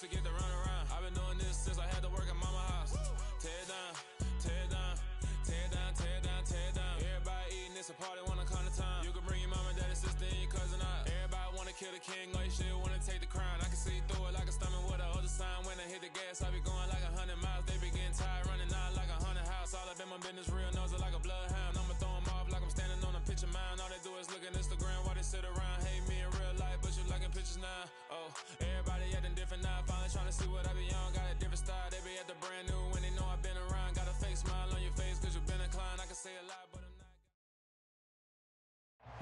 used to get to run around. I've been doing this since I had to work at mama house. Tear it down, tear it down, tear it down, tear it down, tear it down. Everybody eating, it's a party, wanna come to time. You can bring your mama, daddy, sister, and your cousin out. Everybody wanna kill the king, or you shit wanna take the crown. I can see through it like a stomach with a other sign. When I hit the gas, I be going like 100 miles. They be getting tired, running out like 100 house. All up in my business, real nose like a bloodhound. I'ma throw them off like I'm standing on a picture mound. All they do is look at Instagram while they sit around. Hate me in real life, but you liking pictures now. Oh, everybody acting different now. Finally trying to see what I be on. Got a different style, they be at the brand new when they know I've been around. Got a fake smile on your face cause you been inclined. I can say a lot, but I'm not.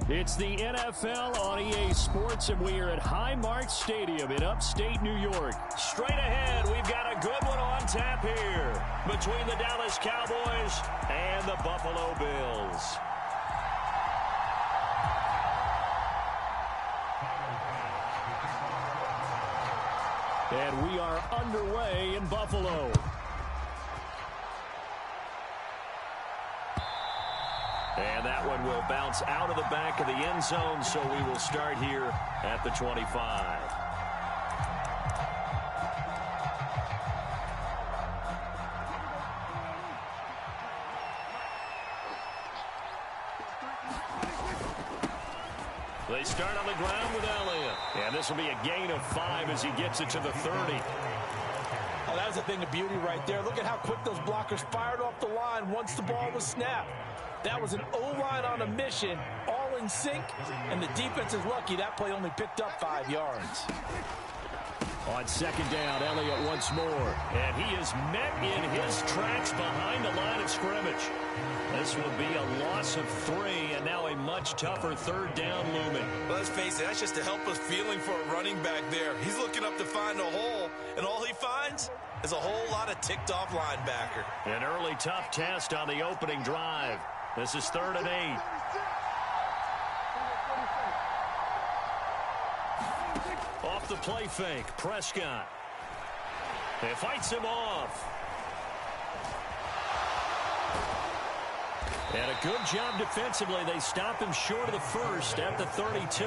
It's the NFL on EA Sports, and we are at Highmark Stadium in upstate New York. Straight ahead, we've got a good one on tap here between the Dallas Cowboys and the Buffalo Bills. And we are underway in Buffalo. And that one will bounce out of the back of the end zone, so we will start here at the 25. They start on the ground with Elliott. And this will be a gain of 5 as he gets it to the 30. Oh, that was a thing of beauty right there. Look at how quick those blockers fired off the line once the ball was snapped. That was an O-line on a mission, all in sync, and the defense is lucky that play only picked up 5 yards. On second down, Elliott once more. And he is met in his tracks behind the line of scrimmage. This will be a loss of 3, and now a much tougher third down looming. Well, let's face it, that's just a helpless feeling for a running back there. He's looking up to find a hole, and all he finds is a whole lot of ticked-off linebacker. An early tough test on the opening drive. This is 3rd and 8. Off the play fake, Prescott. He fights him off. And a good job defensively. They stop him short of the first at the 32.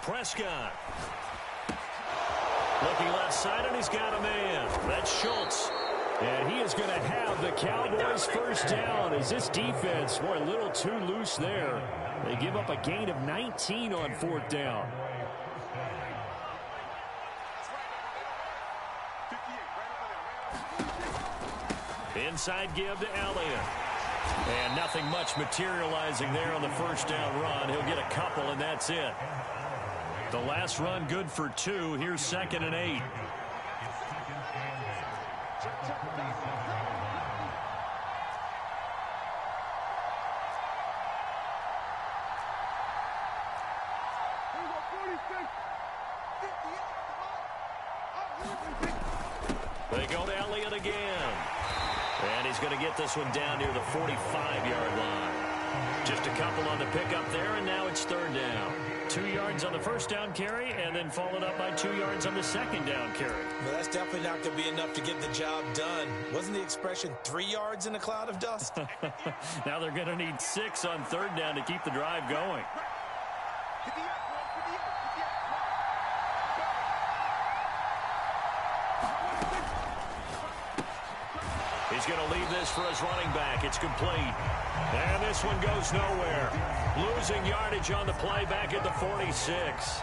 Prescott. Looking left side, and he's got a man. That's Schultz. And he is going to have the Cowboys first down as this defense were a little too loose there. They give up a gain of 19 on 4th down. Inside give to Elliott. And nothing much materializing there on the first down run. He'll get a couple, and that's it. The last run good for 2. Here's 2nd and 8. They go to Elliott again. And he's going to get this one down near the 45-yard line. Just a couple on the pickup there, and now it's 3rd down. 2 yards on the first down carry, and then followed up by 2 yards on the second down carry. Well, that's definitely not going to be enough to get the job done. Wasn't the expression 3 yards in a cloud of dust? Now they're going to need 6 on 3rd down to keep the drive going. He's going to leave this for his running back. It's complete. And this one goes nowhere. Losing yardage on the play back at the 46.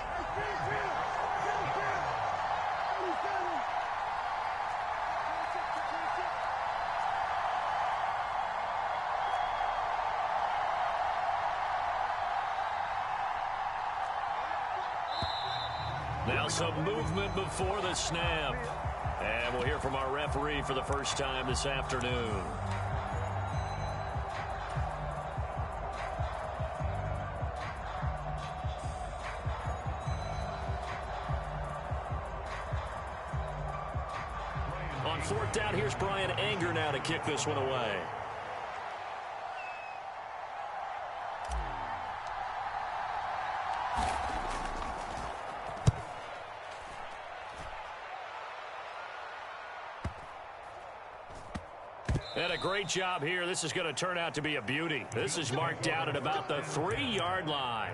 Now some movement before the snap. And we'll hear from our referee for the first time this afternoon. On 4th down. Here's Brian Anger now to kick this one away. And a great job here. This is going to turn out to be a beauty. This is marked out at about the 3-yard line.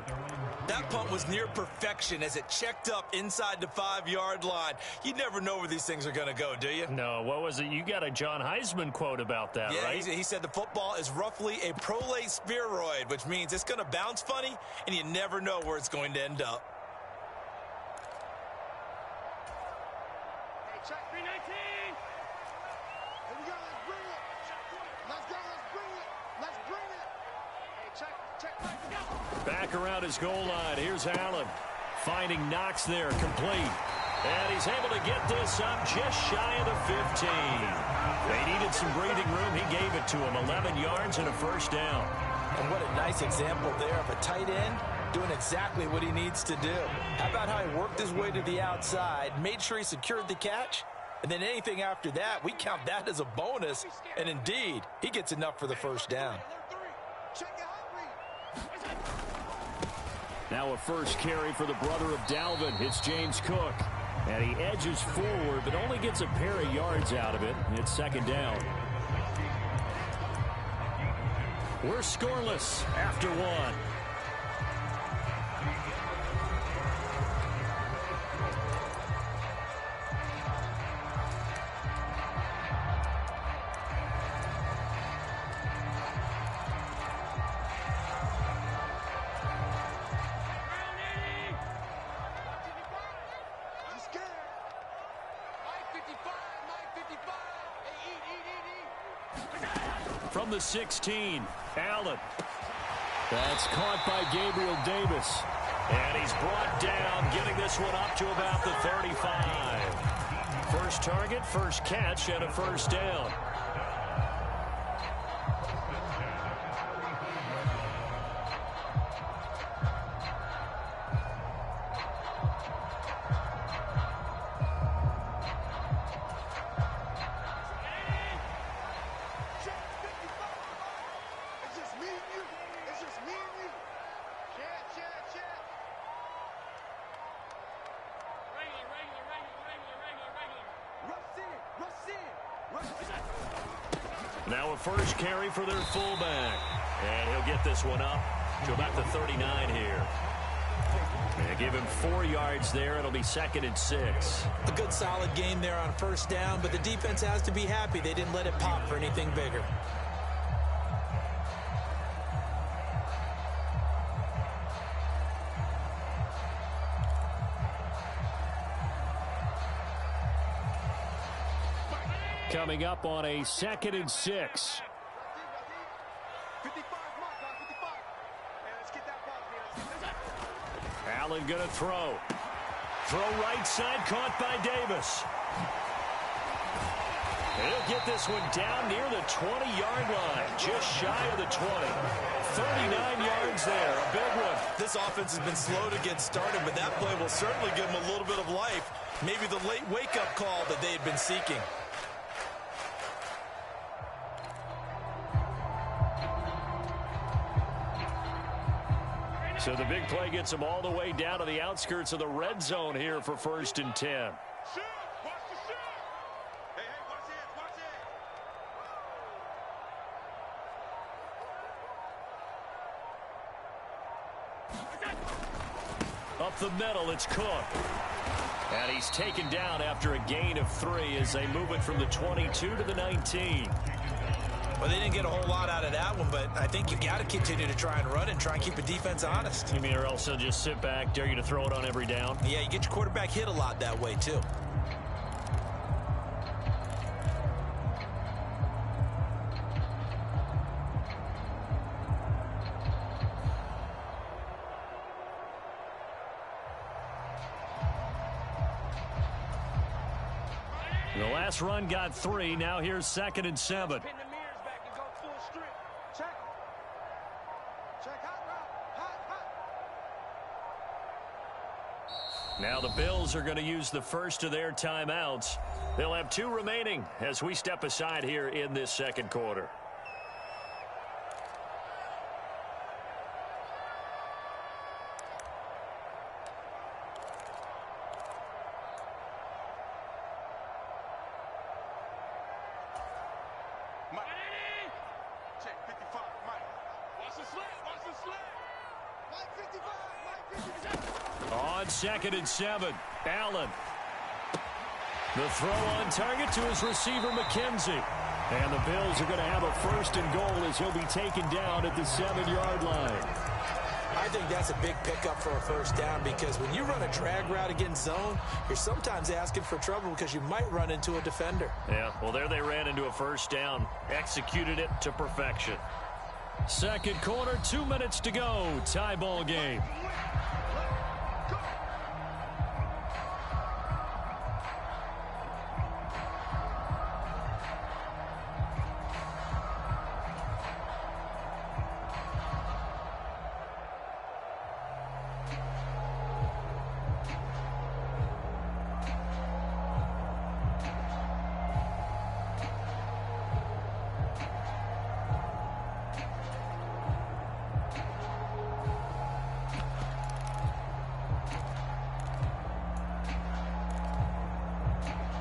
That punt was near perfection as it checked up inside the 5-yard line. You never know where these things are going to go, do you? No, what was it? You got a John Heisman quote about that, right? Yeah, he said the football is roughly a prolate spheroid, which means it's going to bounce funny, and you never know where it's going to end up. Hey, check 319. Here we go, let's bring it. Let's go, let's bring it. Let's bring it. Hey, check, let's go. Back around his goal line. Here's Allen. Finding Knox there, complete. And he's able to get this up just shy of the 15. They needed some breathing room. He gave it to him. 11 yards and a first down. And what a nice example there of a tight end doing exactly what he needs to do. How about how he worked his way to the outside, made sure he secured the catch, and then anything after that, we count that as a bonus. And indeed, he gets enough for the first down. Now a first carry for the brother of Dalvin. It's James Cook. And he edges forward, but only gets a pair of yards out of it. It's 2nd down. We're scoreless after 1. From the 16, Allen. That's caught by Gabriel Davis. And he's brought down, getting this one up to about the 35. First target, first catch, and a first down. Now a first carry for their fullback. And he'll get this one up to about the 39 here. And give him 4 yards there. It'll be 2nd and 6. A good solid game there on first down, but the defense has to be happy they didn't let it pop for anything bigger. Coming up on a 2nd and 6. Allen going to throw. Throw right side, caught by Davis. He'll get this one down near the 20-yard line, just shy of the 20. 39 yards there, a big one. This offense has been slow to get started, but that play will certainly give them a little bit of life. Maybe the late wake-up call that they had been seeking. So the big play gets them all the way down to the outskirts of the red zone here for 1st and 10. Up the middle, it's Cook. And he's taken down after a gain of 3 as they move it from the 22 to the 19. Well, they didn't get a whole lot out of that one, but I think you got to continue to try and run and try and keep the defense honest. You mean or else they'll just sit back, dare you to throw it on every down? Yeah, you get your quarterback hit a lot that way, too. The last run got 3. Now here's 2nd and 7. Now the Bills are going to use the first of their timeouts. They'll have 2 remaining as we step aside here in this second quarter. Check 55, Mike. Watch the slant, watch the slant. Mike 55, Mike 55. On 2nd and 7, Allen. The throw on target to his receiver, McKenzie. And the Bills are going to have a 1st and goal as he'll be taken down at the 7-yard line. I think that's a big pickup for a 1st down because when you run a drag route against zone, you're sometimes asking for trouble because you might run into a defender. Yeah, well, there they ran into a 1st down. Executed it to perfection. Second quarter, 2 minutes to go. Tie ball game.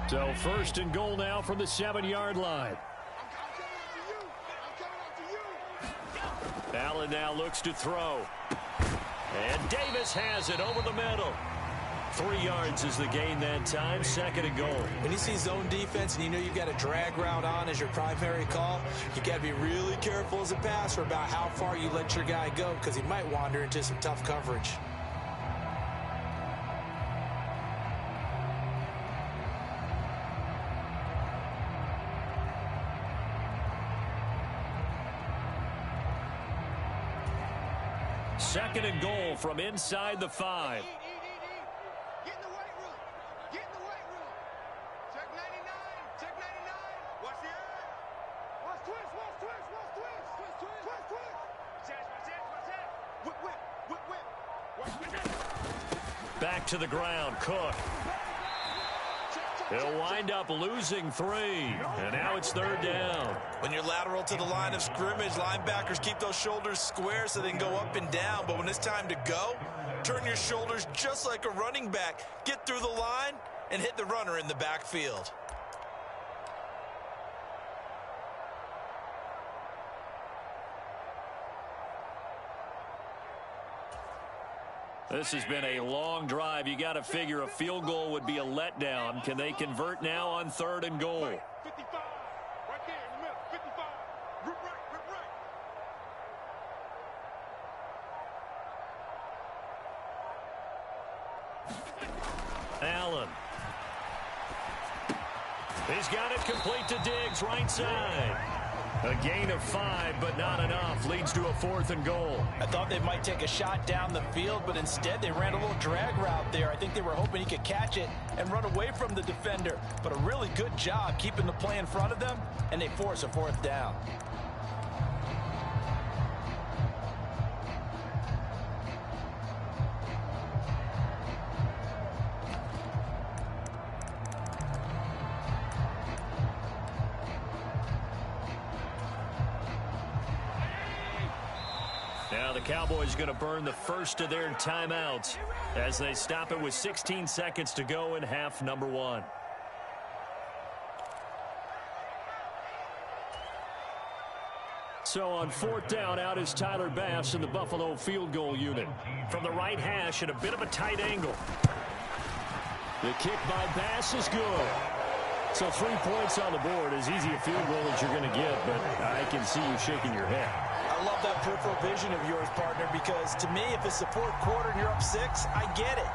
So 1st and goal now from the 7-yard line. Allen now looks to throw. And Davis has it over the middle. 3 yards is the gain that time. 2nd and goal. When you see zone defense and you know you've got a drag route on as your primary call, you got to be really careful as a passer about how far you let your guy go because he might wander into some tough coverage. Second and goal from inside the 5. Get in the weight room. Get in the weight room. Check 99. Check 99. Watch the edge. Watch twist. Watch twist. Watch twist. Twist, twist. Twist, twist. Watch edge. Watch edge. Whip, whip. Whip, whip. Watch twist. Back to the ground. Cook. He'll wind up losing 3. And now it's 3rd down. When you're lateral to the line of scrimmage, linebackers keep those shoulders square so they can go up and down. But when it's time to go, turn your shoulders just like a running back. Get through the line and hit the runner in the backfield. This has been a long drive. You got to figure a field goal would be a letdown. Can they convert now on 3rd and goal? 55. Right there in the middle. 55. Rip right. Rip right. Allen. He's got it complete to Diggs, right side. A gain of 5, but not enough. Leads to a 4th and goal. I thought they might take a shot down the field, but instead they ran a little drag route there. I think they were hoping he could catch it and run away from the defender. But a really good job keeping the play in front of them, and they force a 4th down. Now the Cowboys going to burn the first of their timeouts as they stop it with 16 seconds to go in half number 1. So on 4th down, out is Tyler Bass in the Buffalo field goal unit. From the right hash at a bit of a tight angle. The kick by Bass is good. So 3 points on the board, as easy a field goal as you're going to get, but I can see you shaking your head. I love that peripheral vision of yours, partner, because to me, if it's the 4th quarter and you're up 6, I get it.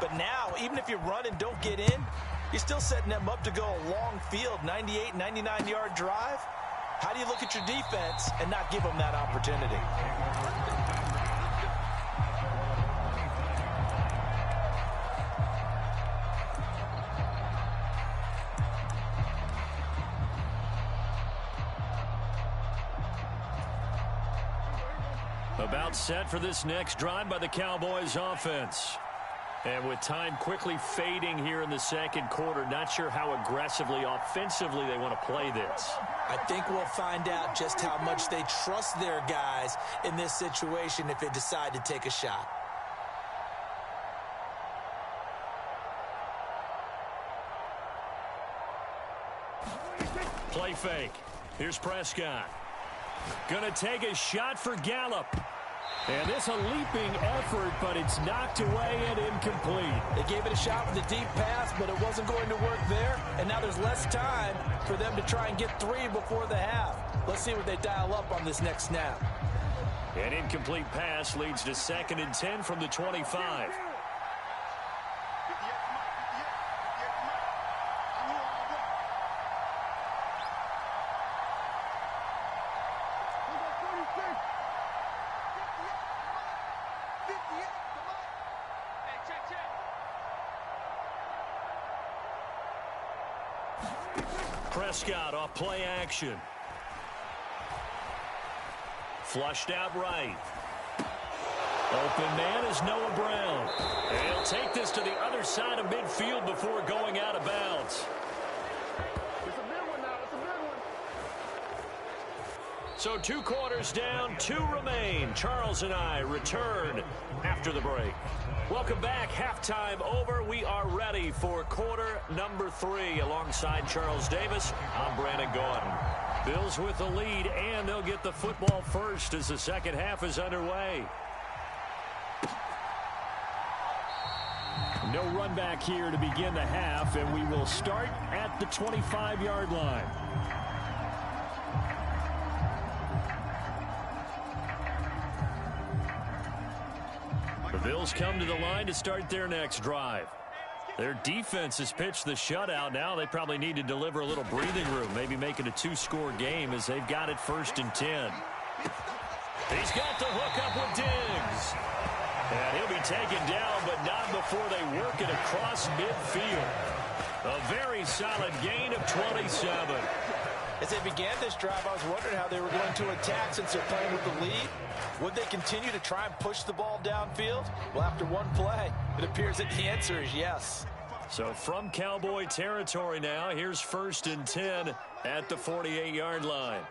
But now, even if you run and don't get in, you're still setting them up to go a long field, 98, 99-yard drive. How do you look at your defense and not give them that opportunity? About set for this next drive by the Cowboys offense. And with time quickly fading here in the second quarter, not sure how aggressively, offensively they want to play this. I think we'll find out just how much they trust their guys in this situation if they decide to take a shot. Play fake. Here's Prescott. Gonna take a shot for Gallup. And this a leaping effort, but it's knocked away and incomplete. They gave it a shot with a deep pass, but it wasn't going to work there. And now there's less time for them to try and get 3 before the half. Let's see what they dial up on this next snap. An incomplete pass leads to 2nd and 10 from the 25. Prescott off play action. Flushed out right. Open man is Noah Brown. And he'll take this to the other side of midfield before going out of bounds. It's a big one now. It's a big one. So 2 quarters down, 2 remain. Charles and I return after the break. Welcome back. Halftime over. We are ready for quarter number 3. Alongside Charles Davis, I'm Brandon Gordon. Bills with the lead, and they'll get the football first as the second half is underway. No run back here to begin the half, and we will start at the 25-yard line. The Bills come to the line to start their next drive. Their defense has pitched the shutout. Now they probably need to deliver a little breathing room, maybe make it a 2-score game as they've got it 1st and 10. He's got the hook up with Diggs. And he'll be taken down, but not before they work it across midfield. A very solid gain of 27. As they began this drive, I was wondering how they were going to attack since they're playing with the lead. Would they continue to try and push the ball downfield? Well, after one play, it appears that the answer is yes. So from Cowboy territory now, here's 1st and 10 at the 48-yard line.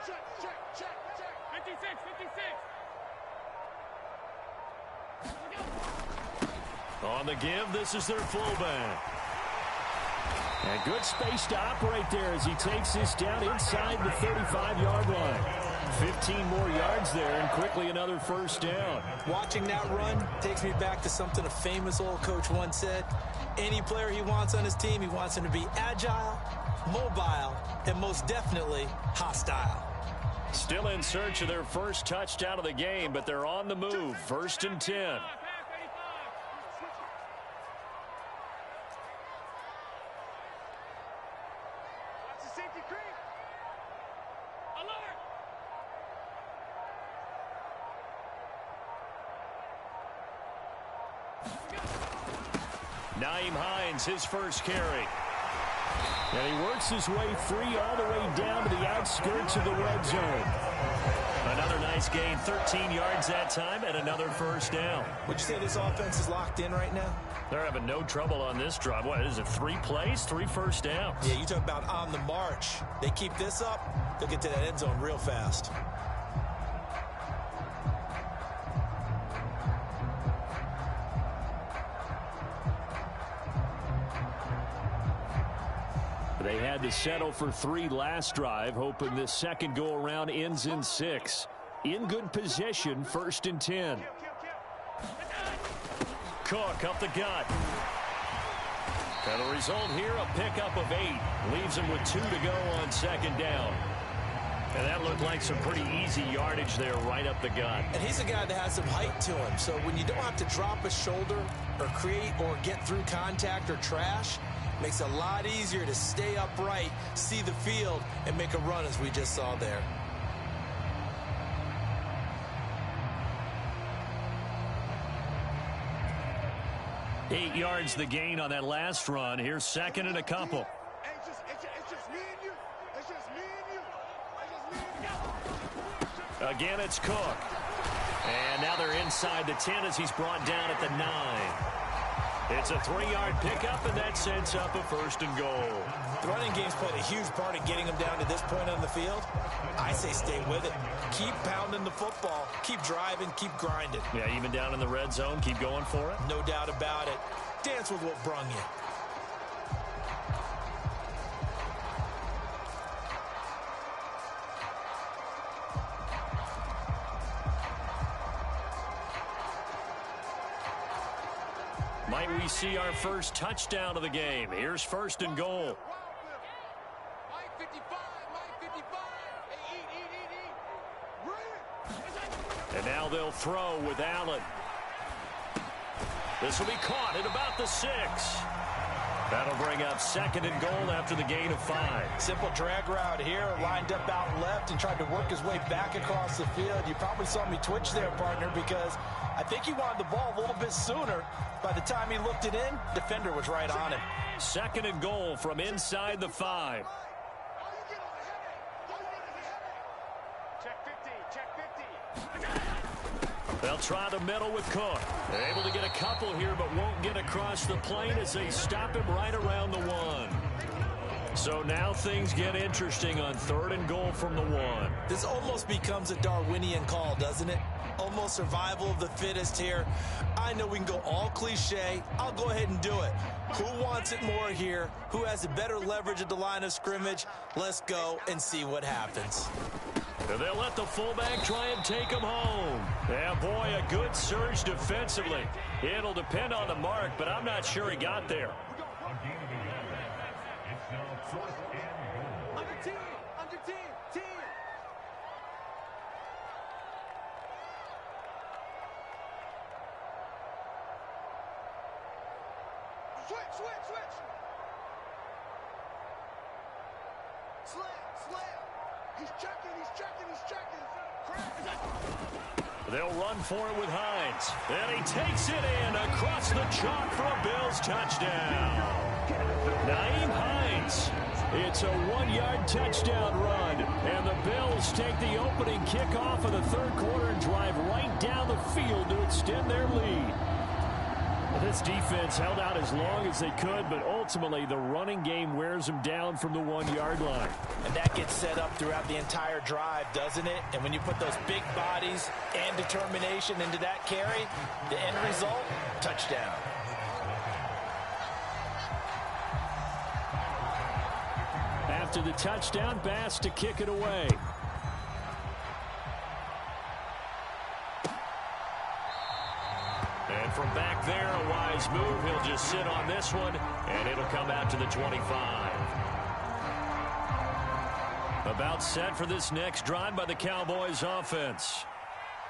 Check, check, check, check. 56, 56. On the give, this is their fullback. And good space to operate there as he takes this down inside the 35-yard line. 15 more yards there, and quickly another 1st down. Watching that run takes me back to something a famous old coach once said. Any player he wants on his team, he wants him to be agile, mobile, and most definitely hostile. Still in search of their first touchdown of the game, but they're on the move. 1st and 10. Nyheim Hines, his first carry. And he works his way free all the way down to the outskirts of the red zone. Another nice gain, 13 yards that time, and another 1st down. Would you say this offense is locked in right now? They're having no trouble on this drive. What is it, 3 plays, 3 first downs? Yeah, you talk about on the march. They keep this up, they'll get to that end zone real fast. They had to settle for 3 last drive, hoping this second go-around ends in 6. In good position, 1st and 10. Cook up the gut. And the result here, a pickup of 8. Leaves him with 2 to go on 2nd down. And that looked like some pretty easy yardage there right up the gut. And he's a guy that has some height to him. So when you don't have to drop a shoulder or create or get through contact or trash, makes it a lot easier to stay upright, see the field, and make a run as we just saw there. Eight yards the gain on that last run. Here's 2nd and a couple. It's just me and you. It's just me and you. It's just me and you. Again, it's Cook. And now they're inside the 10 as he's brought down at the 9. It's a 3-yard pickup, and that sets up a 1st and goal. The running game's played a huge part in getting them down to this point on the field. I say stay with it. Keep pounding the football. Keep driving. Keep grinding. Yeah, even down in the red zone, keep going for it. No doubt about it. Dance with what brung you. Might we see our first touchdown of the game? Here's 1st and goal. And now they'll throw with Allen. This will be caught at about the 6. That'll bring up 2nd and goal after the gain of 5. Simple drag route here, lined up out left and tried to work his way back across the field. You probably saw me twitch there, partner, because I think he wanted the ball a little bit sooner. By the time he looked it in, defender was right on him. 2nd and goal from inside the 5. They'll try the middle with Cook. They're able to get a couple here, but won't get across the plane as they stop him right around the 1. So now things get interesting on 3rd and goal from the 1. This almost becomes a Darwinian call, doesn't it? Almost survival of the fittest here. I know we can go all cliche. I'll go ahead and do it. Who wants it more here? Who has a better leverage at the line of scrimmage? Let's go and see what happens. And they'll let the fullback try and take him home. Yeah, boy, a good surge defensively. It'll depend on the mark, but I'm not sure he got there. Under team. Switch. Slam. He's checking. They'll run for it with Hines. And he takes it in across the chalk for a Bills touchdown. Nyheim Hines. It's a 1-yard touchdown run. And the Bills take the opening kickoff of the 3rd quarter and drive right down the field to extend their lead. This defense held out as long as they could, but ultimately the running game wears them down from the 1-yard line. And that gets set up throughout the entire drive, doesn't it? And when you put those big bodies and determination into that carry, the end result, touchdown. After the touchdown, Bass to kick it away. And from back there, a wise move. He'll just sit on this one, and it'll come out to the 25. About set for this next drive by the Cowboys offense.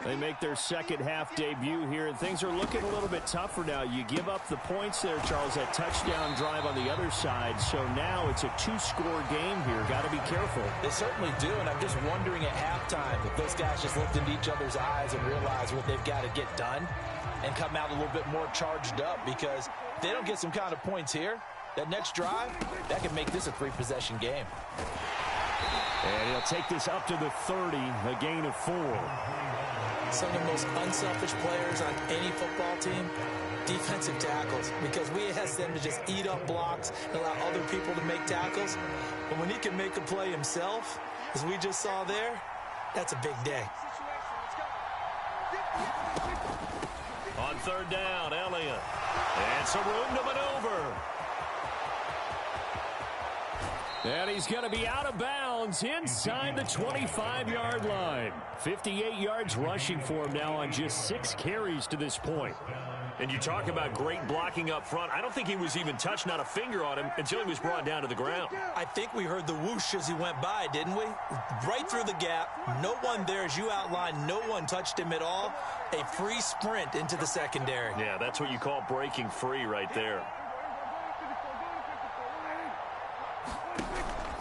They make their second half debut here, and things are looking a little bit tougher now. You give up the points there, Charles, that touchdown drive on the other side. So now it's a 2-score game here. Got to be careful. They certainly do, and I'm just wondering at halftime if those guys just looked into each other's eyes and realized what they've got to get done and come out a little bit more charged up, because if they don't get some kind of points here, that next drive, that could make this a 3-possession game. And he'll take this up to the 30, a gain of 4. Some of the most unselfish players on any football team, defensive tackles, because we ask them to just eat up blocks and allow other people to make tackles. But when he can make a play himself, as we just saw there, that's a big day. On 3rd down, Elliott. And some room to maneuver. And he's going to be out of bounds inside the 25-yard line. 58 yards rushing for him now on just 6 carries to this point. And you talk about great blocking up front. I don't think he was even touched, not a finger on him, until he was brought down to the ground. I think we heard the whoosh as he went by, didn't we? Right through the gap. No one there, as you outlined. No one touched him at all. A free sprint into the secondary. Yeah, that's what you call breaking free right there.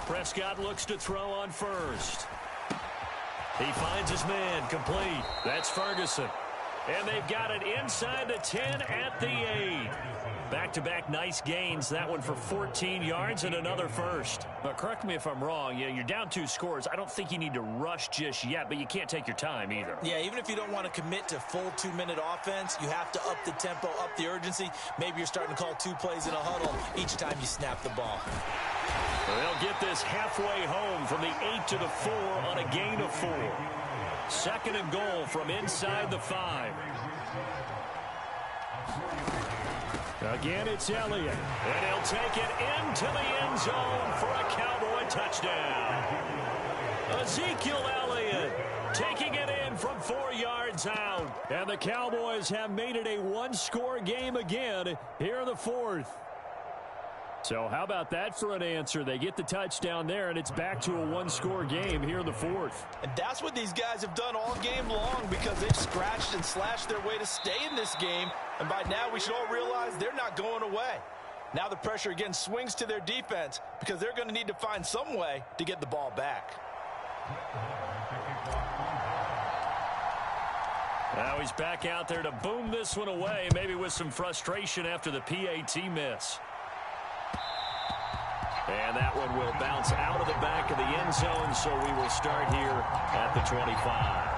Prescott looks to throw on first. He finds his man, complete. That's Ferguson. And they've got it inside the 10 at the 8. Back back-to-back nice gains. That one for 14 yards and another first. But correct me if I'm wrong. Yeah, you're down 2 scores. I don't think you need to rush just yet, but you can't take your time either. Yeah, even if you don't want to commit to full 2-minute offense, you have to up the tempo, up the urgency. Maybe you're starting to call 2 plays in a huddle each time you snap the ball. They'll get this halfway home from the 8 to the 4 on a gain of 4. 2nd and goal from inside the 5. Again, it's Elliott. And he'll take it into the end zone for a Cowboy touchdown. Ezekiel Elliott taking it in from 4 yards out. And the Cowboys have made it a 1-score game again here in the 4th. So how about that for an answer? They get the touchdown there, and it's back to a 1-score game here in the 4th. And that's what these guys have done all game long, because they've scratched and slashed their way to stay in this game. And by now, we should all realize they're not going away. Now the pressure again swings to their defense, because they're going to need to find some way to get the ball back. Now he's back out there to boom this one away, maybe with some frustration after the PAT miss. And that one will bounce out of the back of the end zone, so we will start here at the 25.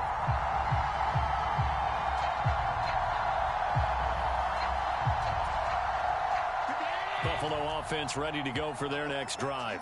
Buffalo offense ready to go for their next drive.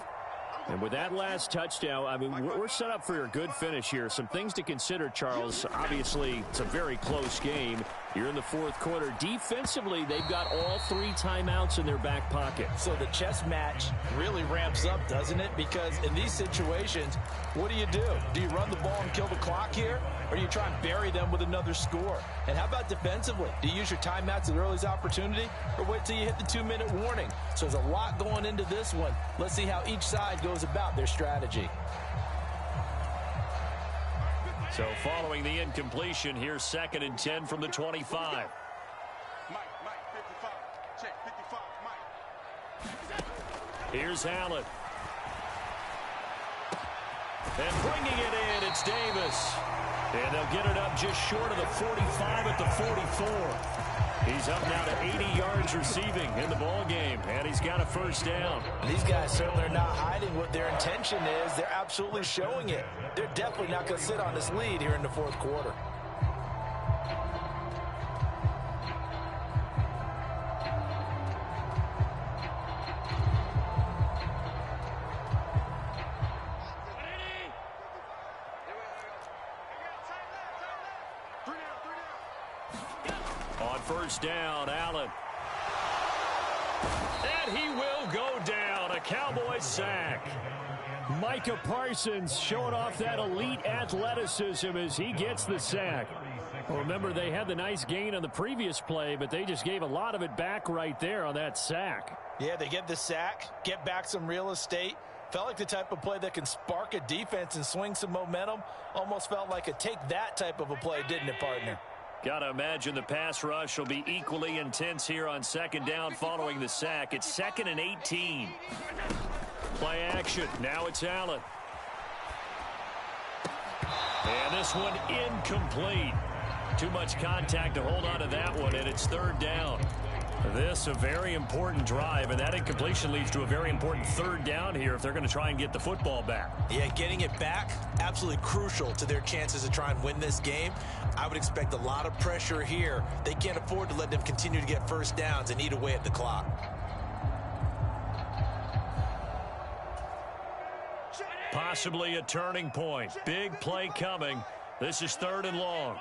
And with that last touchdown, I mean, we're set up for a good finish here. Some things to consider, Charles. Obviously, it's a very close game. You're in the 4th quarter. Defensively, they've got all 3 timeouts in their back pocket. So the chess match really ramps up, doesn't it? Because in these situations, what do? Do you run the ball and kill the clock here? Or do you try and bury them with another score? And how about defensively? Do you use your timeouts at the earliest opportunity? Or wait till you hit the 2-minute warning? So there's a lot going into this one. Let's see how each side goes about their strategy. So following the incompletion, here's 2nd and 10 from the 25. Mike, 55. Check, 55, Mike. Here's Allen. And bringing it in, it's Davis. And they'll get it up just short of the 45 at the 44. He's up now to 80 yards receiving in the ball game, and he's got a first down. These guys certainly are not hiding what their intention is. They're absolutely showing it. They're definitely not going to sit on this lead here in the 4th quarter. On first down, Allen. And he will go down. A Cowboy sack. Micah Parsons showing off that elite athleticism as he gets the sack. Well, remember, they had the nice gain on the previous play, but they just gave a lot of it back right there on that sack. Yeah, they get the sack, get back some real estate. Felt like the type of play that can spark a defense and swing some momentum. Almost felt like a take-that type of a play, didn't it, partner? Got to imagine the pass rush will be equally intense here on 2nd down following the sack. It's 2nd and 18. Play action. Now it's Allen. And this one incomplete. Too much contact to hold on to that one, and it's 3rd down. This a very important drive, and that incompletion leads to a very important 3rd down here if they're going to try and get the football back. Yeah, getting it back, absolutely crucial to their chances to try and win this game. I would expect a lot of pressure here. They can't afford to let them continue to get first downs and eat away at the clock. Possibly a turning point. Big play coming. This is 3rd and long.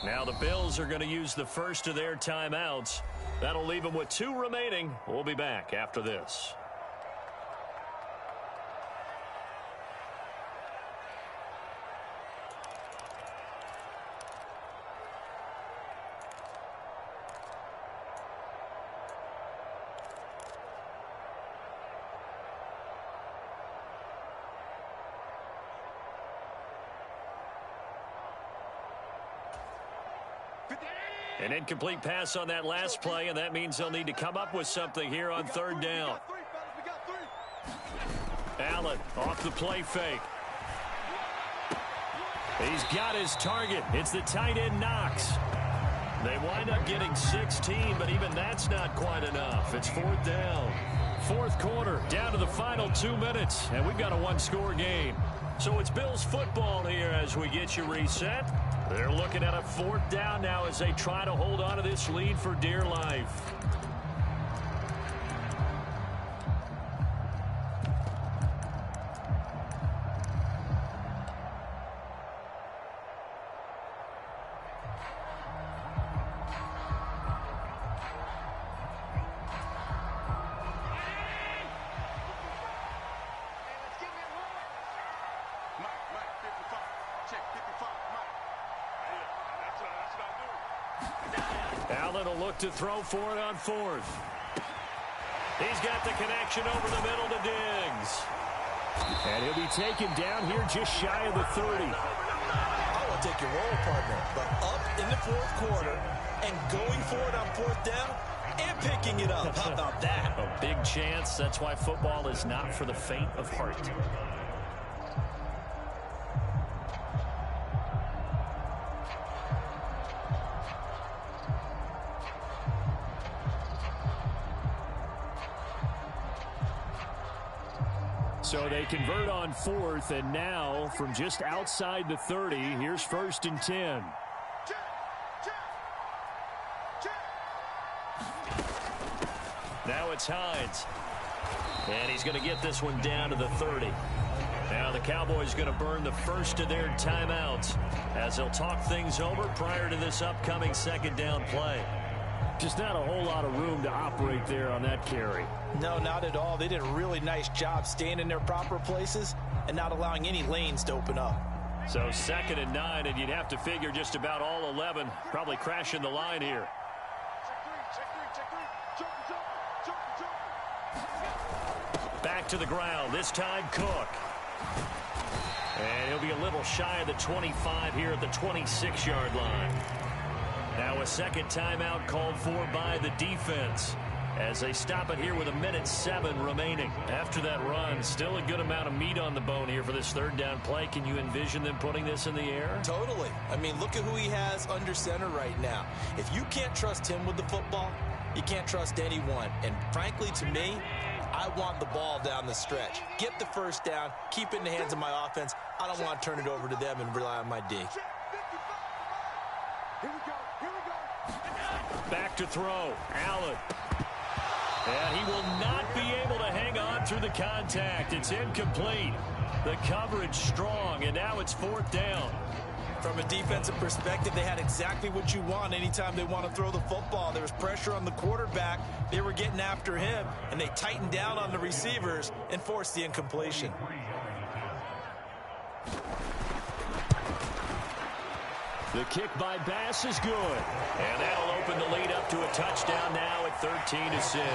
Now the Bills are going to use the first of their timeouts. That'll leave them with 2 remaining. We'll be back after this. An incomplete pass on that last play, and that means they'll need to come up with something here on 3rd down. Allen off the play fake. He's got his target. It's the tight end Knox. They wind up getting 16, but even that's not quite enough. It's fourth down. Fourth quarter, down to the final 2 minutes, and we've got a one-score game. So it's Bills football here as we get you reset. They're looking at a fourth down now as they try to hold on to this lead for dear life. Allen will look to throw for it on fourth. He's got the connection over the middle to Diggs. And he'll be taken down here just shy of the 30. I will take your role, partner, but up in the fourth quarter and going for it on fourth down and picking it up. How about that? A big chance. That's why football is not for the faint of heart. So they convert on fourth, and now from just outside the 30, here's first and 10. Now it's Hines. And he's going to get this one down to the 30. Now the Cowboys going to burn the first of their timeouts as they'll talk things over prior to this upcoming second down play. Just not a whole lot of room to operate there on that carry. No, not at all. They did a really nice job staying in their proper places and not allowing any lanes to open up. So second and 9, and you'd have to figure just about all 11 probably crashing the line here. Back to the ground, this time Cook. And he'll be a little shy of the 25 here at the 26-yard line. Now a second timeout called for by the defense as they stop it here with 1:07 remaining. After that run, still a good amount of meat on the bone here for this third down play. Can you envision them putting this in the air? Totally. I mean, look at who he has under center right now. If you can't trust him with the football, you can't trust anyone. And frankly, to me, I want the ball down the stretch. Get the first down, keep it in the hands of my offense. I don't want to turn it over to them and rely on my D. Back to throw, Allen. And he will not be able to hang on through the contact. It's incomplete. The coverage strong, and now it's fourth down. From a defensive perspective, they had exactly what you want anytime they want to throw the football. There was pressure on the quarterback. They were getting after him, and they tightened down on the receivers and forced the incompletion. The kick by Bass is good. And that'll open the lead up to a touchdown now at 13-6.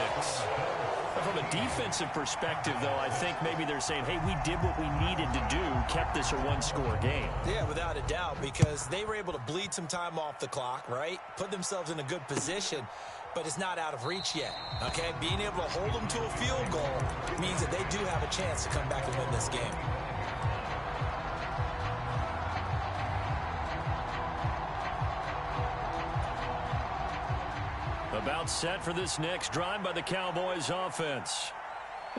From a defensive perspective, though, I think maybe they're saying, hey, we did what we needed to do, kept this a one-score game. Yeah, without a doubt, because they were able to bleed some time off the clock, right? Put themselves in a good position, but it's not out of reach yet, okay? Being able to hold them to a field goal means that they do have a chance to come back and win this game. About set for this next drive by the Cowboys offense.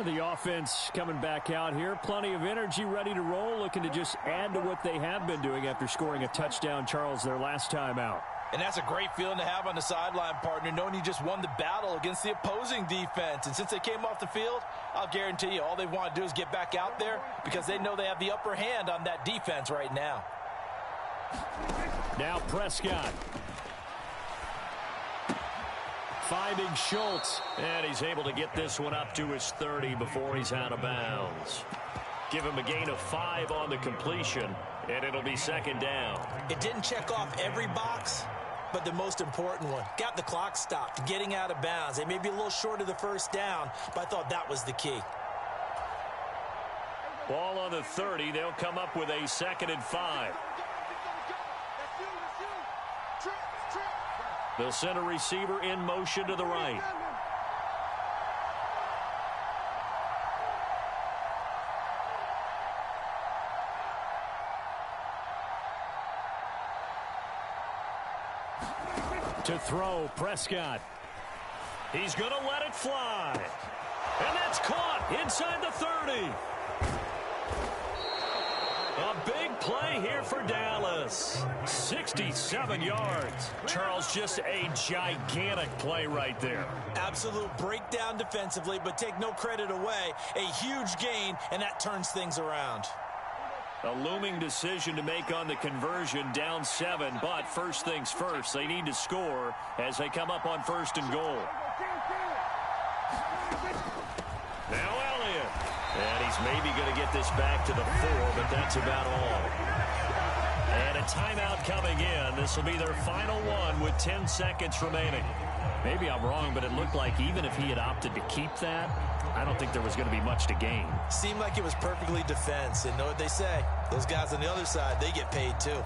The offense coming back out here. Plenty of energy, ready to roll, looking to just add to what they have been doing after scoring a touchdown, Charles, their last time out. And that's a great feeling to have on the sideline, partner, knowing you just won the battle against the opposing defense. And since they came off the field, I'll guarantee you all they want to do is get back out there because they know they have the upper hand on that defense right now. Now Prescott. Finding Schultz, and he's able to get this one up to his 30 before he's out of bounds. Give him a gain of 5 on the completion, and it'll be second down. It didn't check off every box, but the most important one. Got the clock stopped, getting out of bounds. They may be a little short of the first down, but I thought that was the key. Ball on the 30. They'll come up with a second and 5. They'll send a receiver in motion to the right. To throw, Prescott. He's going to let it fly. And that's caught inside the 30. A big play here for Dallas. 67 yards. Charles, just a gigantic play right there. Absolute breakdown defensively, but take no credit away. A huge gain, and that turns things around. A looming decision to make on the conversion, down 7, but first things first, they need to score as they come up on 1st and goal. Now Elliott, and he's maybe going to get this back to the 4, but that's about all. And a timeout coming in. This will be their final one with 10 seconds remaining. Maybe I'm wrong, but it looked like even if he had opted to keep that, I don't think there was going to be much to gain. Seemed like it was perfectly defense. And know what they say? Those guys on the other side, they get paid too.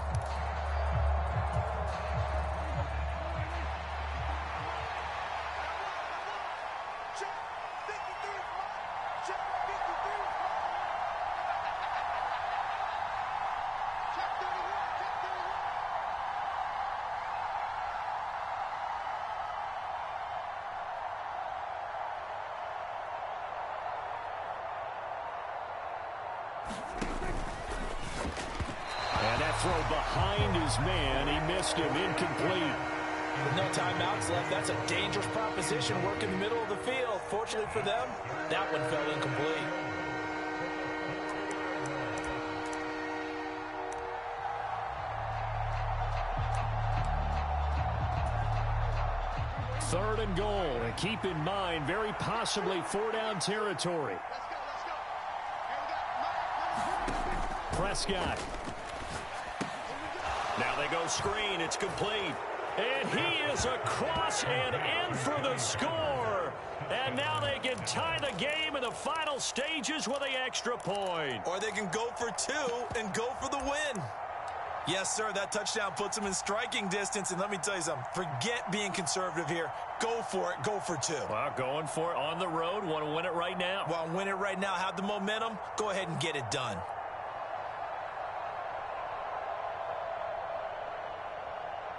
And that throw behind his man, he missed him, incomplete. With no timeouts left, that's a dangerous proposition. Work in the middle of the field. Fortunately for them, that one fell incomplete. Third and goal. And keep in mind, very possibly 4-down territory. Prescott. Now they go screen. It's complete. And he is across and in for the score. And now they can tie the game in the final stages with the extra point. Or they can go for 2 and go for the win. Yes, sir, that touchdown puts them in striking distance. And let me tell you something, forget being conservative here. Go for it. Go for 2. Well, going for it on the road. Want to win it right now. Want to win it right now. Have the momentum. Go ahead and get it done.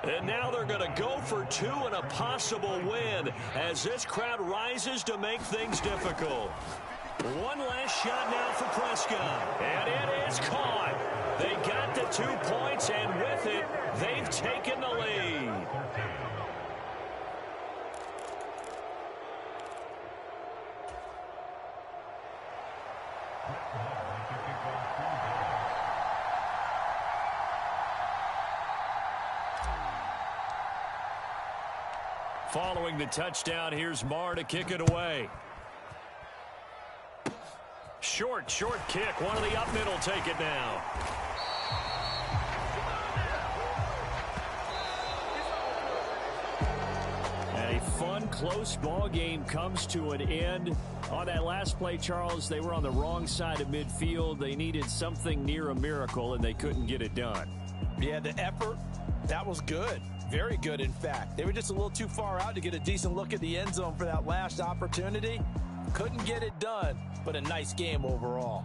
And now they're going to go for 2 and a possible win as this crowd rises to make things difficult. One last shot now for Prescott. And it is caught. They got the 2 points, and with it, they've taken the lead. Following the touchdown, here's Marr to kick it away. Short kick. One of the up middle take it now. And a fun, close ball game comes to an end. On that last play, Charles, they were on the wrong side of midfield. They needed something near a miracle, and they couldn't get it done. Yeah, the effort, that was good. Very good, in fact. They were just a little too far out to get a decent look at the end zone for that last opportunity. Couldn't get it done, but a nice game overall.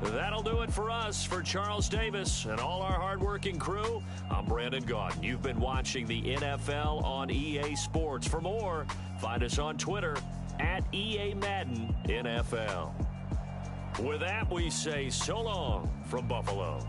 That'll do it for us. For Charles Davis and all our hardworking crew, I'm Brandon Gaudin. You've been watching the NFL on EA Sports. For more, find us on Twitter at EA Madden NFL. With that, we say so long from Buffalo.